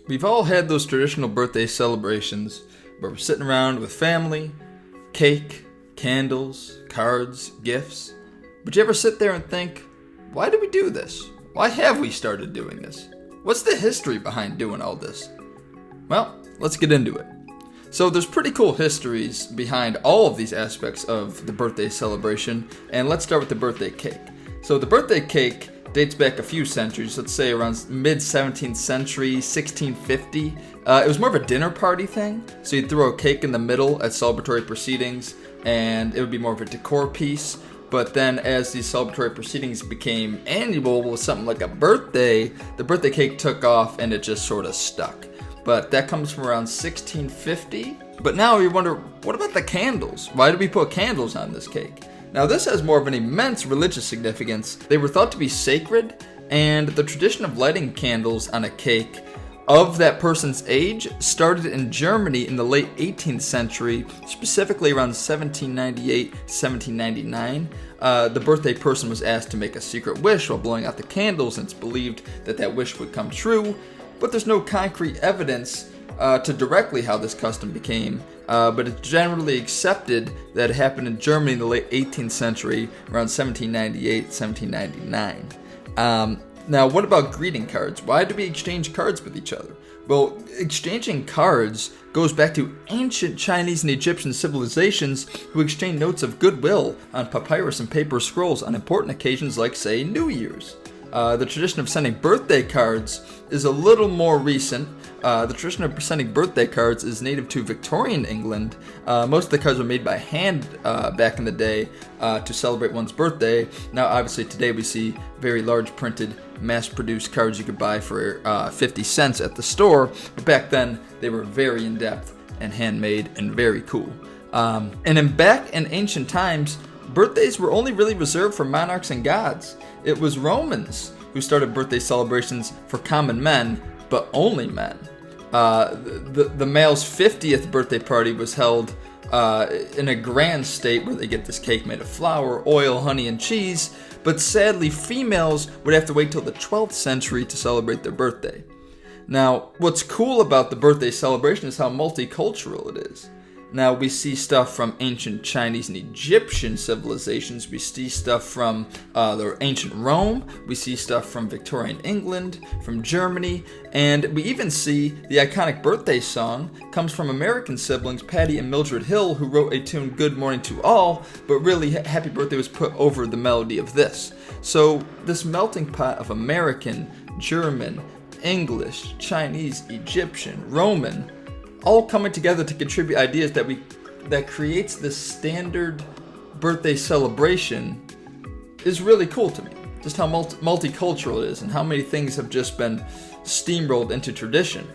We've all had those traditional birthday celebrations where we're sitting around with family, cake, candles, cards, gifts. But you ever sit there and think, why do we do this? Why have we started doing this? What's the history behind doing all this? Well, let's get into it. So there's pretty cool histories behind all of these aspects of the birthday celebration, and let's start with the birthday cake. So the birthday cake dates back a few centuries, let's say around mid-17th century, 1650. It was more of a dinner party thing, so you'd throw a cake in the middle at celebratory proceedings, and it would be more of a decor piece. But then as these celebratory proceedings became annual with something like a birthday, the birthday cake took off and it just sort of stuck. But that comes from around 1650. But now you wonder, what about the candles? Why did we put candles on this cake? Now this has more of an immense religious significance. They were thought to be sacred, and the tradition of lighting candles on a cake of that person's age started in Germany in the late 18th century, specifically around 1798, 1799. The birthday person was asked to make a secret wish while blowing out the candles, and it's believed that that wish would come true. But there's no concrete evidence to directly how this custom became, but it's generally accepted that it happened in Germany in the late 18th century, around 1798, 1799. Now, what about greeting cards? Why do we exchange cards with each other? Well, exchanging cards goes back to ancient Chinese and Egyptian civilizations who exchanged notes of goodwill on papyrus and paper scrolls on important occasions like, say, New Year's. The tradition of sending birthday cards is a little more recent. The tradition of sending birthday cards is native to Victorian England. Most of the cards were made by hand back in the day to celebrate one's birthday. Now, obviously, today we see very large printed, mass-produced cards you could buy for 50 cents at the store. But back then, they were very in-depth and handmade and very cool. Back in ancient times, birthdays were only really reserved for monarchs and gods. It was Romans who started birthday celebrations for common men, but only men. The male's 50th birthday party was held in a grand state where they get this cake made of flour, oil, honey, and cheese, but sadly females would have to wait till the 12th century to celebrate their birthday. Now, what's cool about the birthday celebration is how multicultural it is. Now, we see stuff from ancient Chinese and Egyptian civilizations. We see stuff from the ancient Rome. We see stuff from Victorian England, from Germany. And we even see the iconic birthday song comes from American siblings Patty and Mildred Hill, who wrote a tune, Good Morning to All, but really Happy Birthday was put over the melody of this. So this melting pot of American, German, English, Chinese, Egyptian, Roman, all coming together to contribute ideas that creates this standard birthday celebration is really cool to me. Just how multicultural it is and how many things have just been steamrolled into tradition.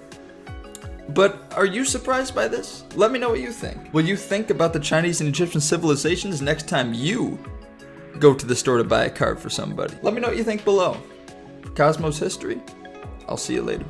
But are you surprised by this? Let me know what you think. Will you think about the Chinese and Egyptian civilizations next time you go to the store to buy a card for somebody? Let me know what you think below. For Cosmos History, I'll see you later.